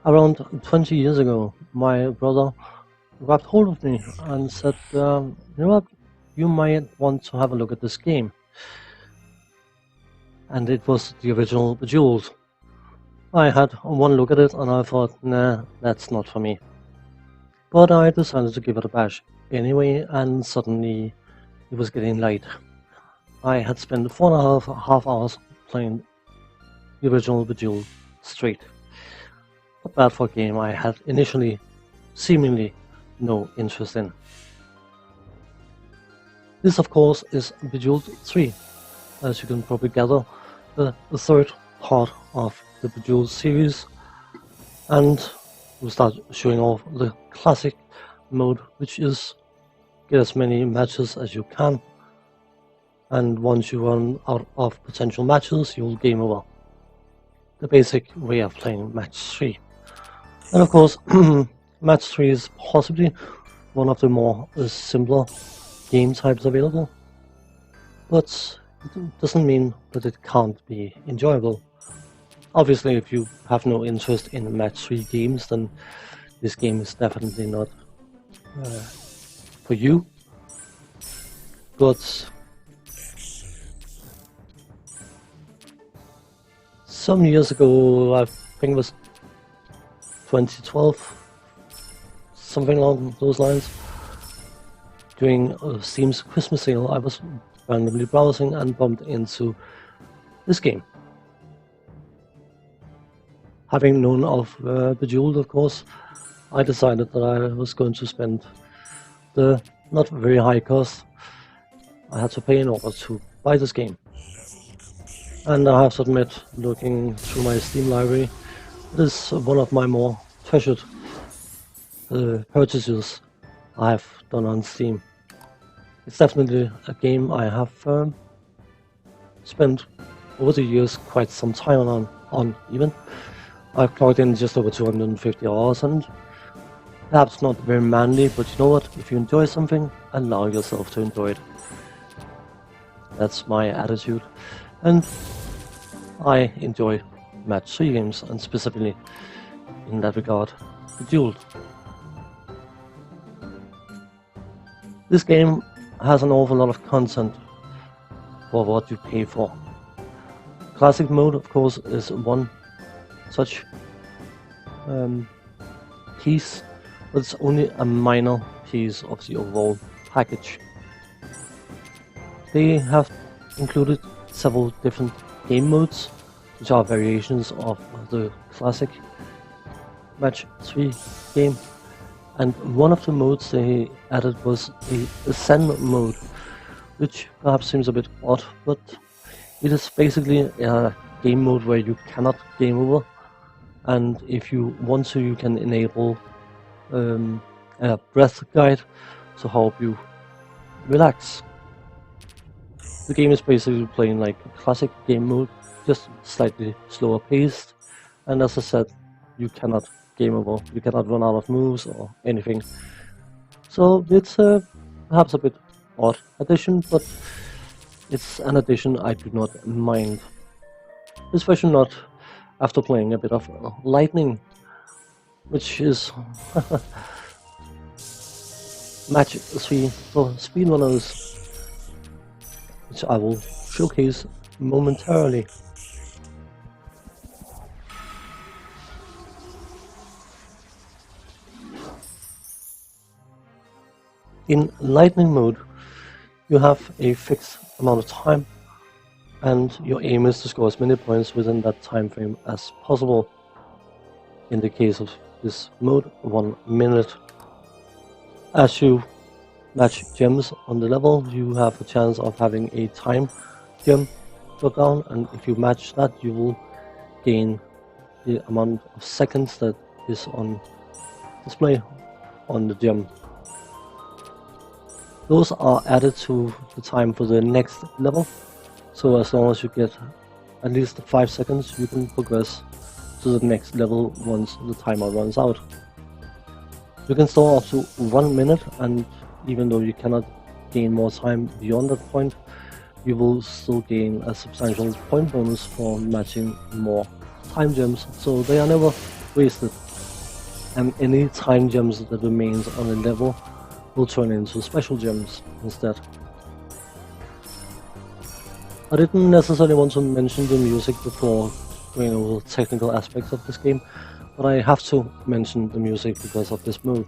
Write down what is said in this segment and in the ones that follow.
Around 20 years ago, my brother grabbed hold of me and said, "You know what? You might want to have a look at this game." And it was the original Bejeweled. I had one look at it and I thought, nah, that's not for me. But I decided to give it a bash anyway, and suddenly it was getting late. I had spent 4.5 hours playing the original Bejeweled straight. Not bad for a game I had initially seemingly no interest in. This, of course, is Bejeweled 3, as you can probably gather, the third part of the Bejeweled series, and we'll start showing off the classic mode, which is get as many matches as you can, and once you run out of potential matches, you'll game over. The basic way of playing match 3. And of course, match 3 is possibly one of the more simpler game types available, but it doesn't mean that it can't be enjoyable. Obviously, if you have no interest in match 3 games, then this game is definitely not for you. But some years ago, I think it was 2012, something along those lines, during Steam's Christmas sale, I was randomly browsing and bumped into this game. Having known of Bejeweled, of course, I decided that I was going to spend the not very high cost I had to pay in order to buy this game. And I have to admit, looking through my Steam library, it is one of my more treasured purchases I have done on Steam. It's definitely a game I have spent over the years quite some time on even. I've clocked in just over 250 hours, and perhaps not very manly, but you know what? If you enjoy something, allow yourself to enjoy it. That's my attitude, and I enjoy match 3 games, and specifically in that regard, Bejeweled. This game has an awful lot of content for what you pay for. Classic mode, of course, is one such piece, but it's only a minor piece of the overall package. They have included several different game modes, which are variations of the classic match 3 game, and one of the modes they added was a Ascend mode, which perhaps seems a bit odd, but it is basically a game mode where you cannot game over, and if you want to, you can enable a breath guide to help you relax. The game is basically playing like a classic game mode, just slightly slower paced, and as I said, you cannot game over, you cannot run out of moves or anything. So it's perhaps a bit odd addition, but it's an addition I do not mind. Especially not after playing a bit of Lightning, which is match 3 for speedrunners, which I will showcase momentarily. In Lightning mode, you have a fixed amount of time, and your aim is to score as many points within that time frame as possible. In the case of this mode, 1 minute. As you match gems on the level, you have a chance of having a time gem drop down, and if you match that, you will gain the amount of seconds that is on display on the gem. Those are added to the time for the next level, so as long as you get at least 5 seconds, you can progress to the next level once the timer runs out. You can store up to 1 minute, and even though you cannot gain more time beyond that point, you will still gain a substantial point bonus for matching more time gems, so they are never wasted. and any time gems that remains on a level will turn into special gems instead. I didn't necessarily want to mention the music before going over the technical aspects of this game, but I have to mention the music because of this mode.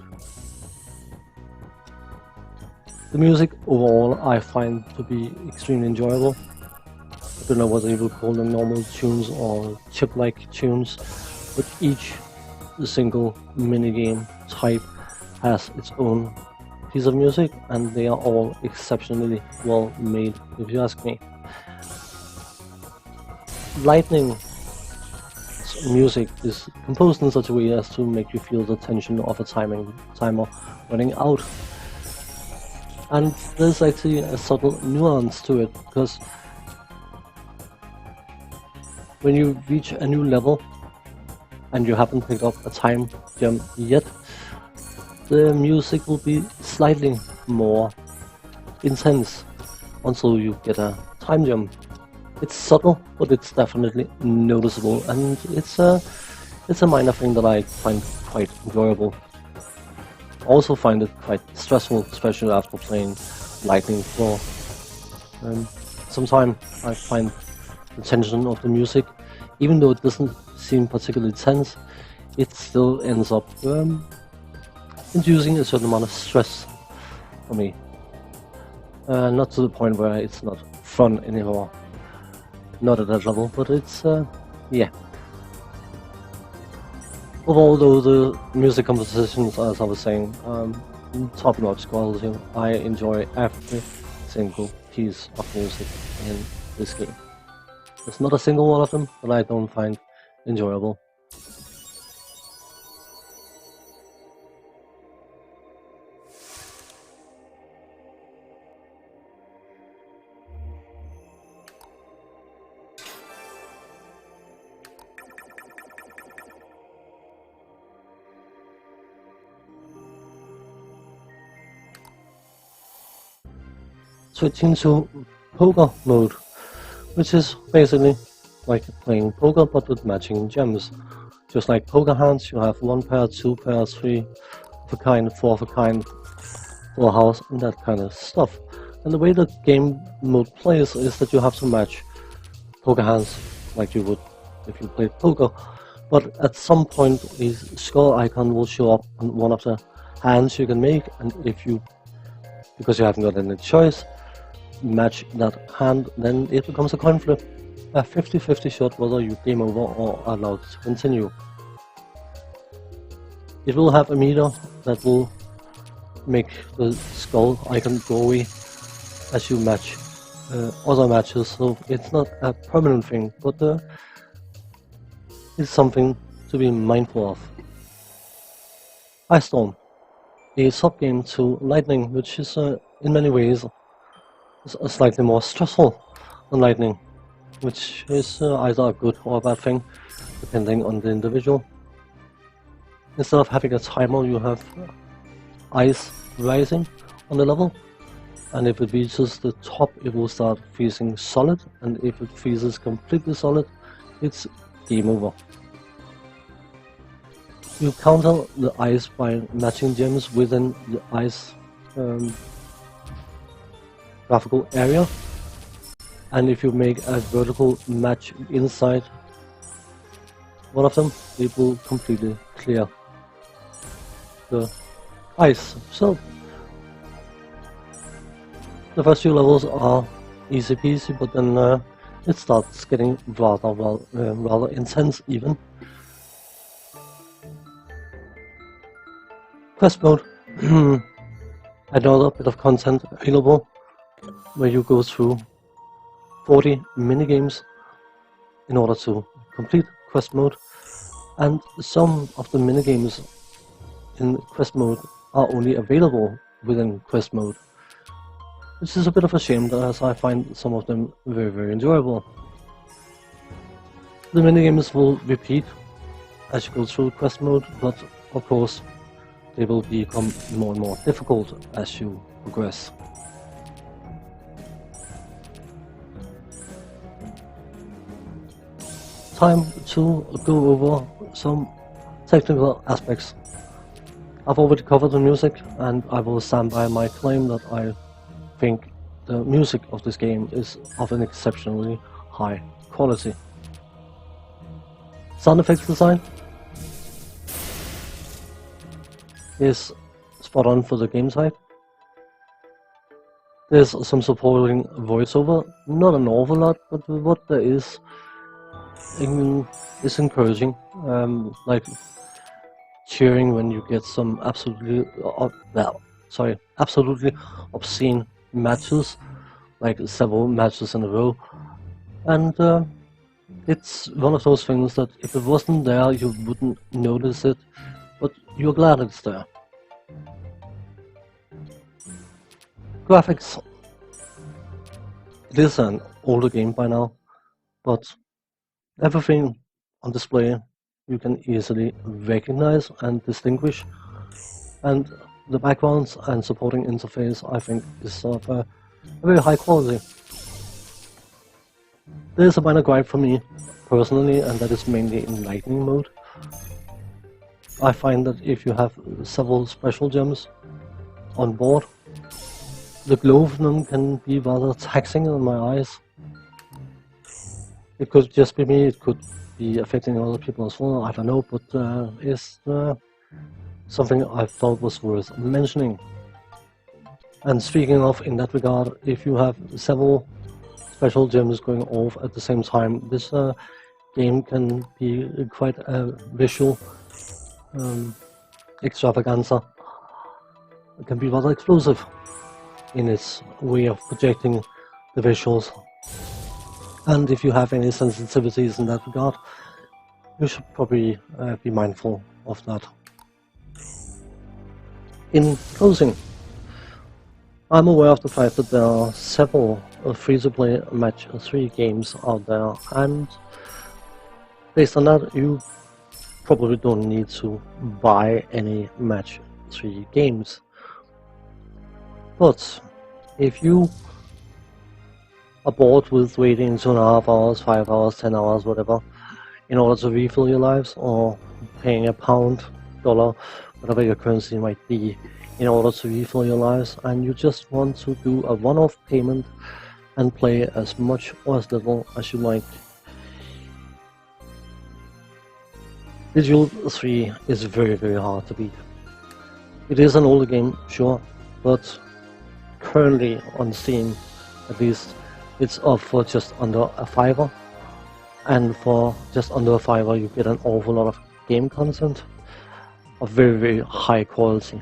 The music overall I find to be extremely enjoyable. I don't know whether you would call them normal tunes or chip-like tunes, but each single minigame type has its own piece of music, and they are all exceptionally well made, if you ask me. Lightning music is composed in such a way as to make you feel the tension of a timer running out. And there's actually a subtle nuance to it, because when you reach a new level and you haven't picked up a time gem yet, the music will be slightly more intense until you get a time gem. It's subtle, but it's definitely noticeable, and it's a minor thing that I find quite enjoyable. I also find it quite stressful, especially after playing Lightning for some time. I find the tension of the music, even though it doesn't seem particularly tense, it still ends up inducing a certain amount of stress for me. Not to the point where it's not fun anymore. Not at that level, but it's, yeah. Overall, though, the music compositions, as I was saying, top-notch quality. I enjoy every single piece of music in this game. There's not a single one of them that I don't find enjoyable. Switching to Pogo mode, which is basically like playing poker but with matching gems. Just like poker hands, you have 1 pair, 2 pairs, 3 of a kind, 4 of a kind, full house, and that kind of stuff. And the way the game mode plays is that you have to match poker hands like you would if you played poker, but at some point a skull icon will show up on one of the hands you can make, and if you, because you haven't got any choice, match that hand, then it becomes a coin flip. A 50-50 shot whether you game over or are allowed to continue. It will have a meter that will make the skull icon go away as you match other matches, so it's not a permanent thing, but it's something to be mindful of. Iceland, a sub-game to Lightning, which is in many ways slightly more stressful than Lightning, which is either a good or a bad thing, depending on the individual. Instead of having a timer, you have ice rising on the level, and if it reaches the top, it will start freezing solid, and if it freezes completely solid, it's game over. You counter the ice by matching gems within the ice graphical area, and if you make a vertical match inside one of them, it will completely clear the ice. So the first few levels are easy peasy, but then it starts getting rather intense even. Quest mode, another bit of content available, where you go through 40 minigames in order to complete quest mode, and some of the minigames in quest mode are only available within quest mode, which is a bit of a shame, as I find some of them very enjoyable. The minigames will repeat as you go through quest mode, but of course they will become more and more difficult as you progress. Time to go over some technical aspects I've already covered the music, and I will stand by my claim that I think the music of this game is of an exceptionally high quality. Sound effects design is spot on for the game type. There's some supporting voiceover, not an awful lot, but what there is encouraging. Like cheering when you get some absolutely obscene matches, like several matches in a row, and it's one of those things that if it wasn't there you wouldn't notice it, but you're glad it's there. Graphics. It is an older game by now, but everything on display you can easily recognize and distinguish, and the backgrounds and supporting interface I think is of a very high quality. There is a minor gripe for me personally, and that is mainly in lightning mode. I find that if you have several special gems on board, the glow of them can be rather taxing on my eyes. It could just be me, it could be affecting other people as well, I don't know, but it's something I thought was worth mentioning. And speaking of, in that regard, if you have several special gems going off at the same time, this game can be quite a visual extravaganza. It can be rather explosive in its way of projecting the visuals. And if you have any sensitivities in that regard, you should probably be mindful of that. In closing, I'm aware of the fact that there are several free-to-play Match 3 games out there, and based on that you probably don't need to buy any Match 3 games. But if you are bored with waiting 2.5 hours, 5 hours, 10 hours, whatever, in order to refill your lives, or paying a pound, dollar, whatever your currency might be, in order to refill your lives, and you just want to do a one-off payment and play as much or as little as you like, Bejeweled 3 is very, very hard to beat. It is an older game, sure, but currently on Steam, at least, it's up for just under a $5, and for just under a $5 you get an awful lot of game content of very, very high quality.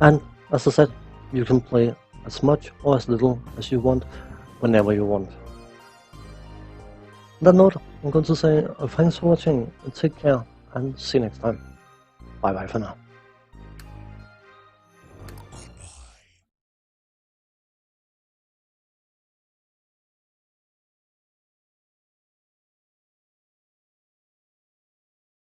And as I said, you can play as much or as little as you want, whenever you want. On that note, I'm going to say thanks for watching, take care, and see you next time. Bye bye for now.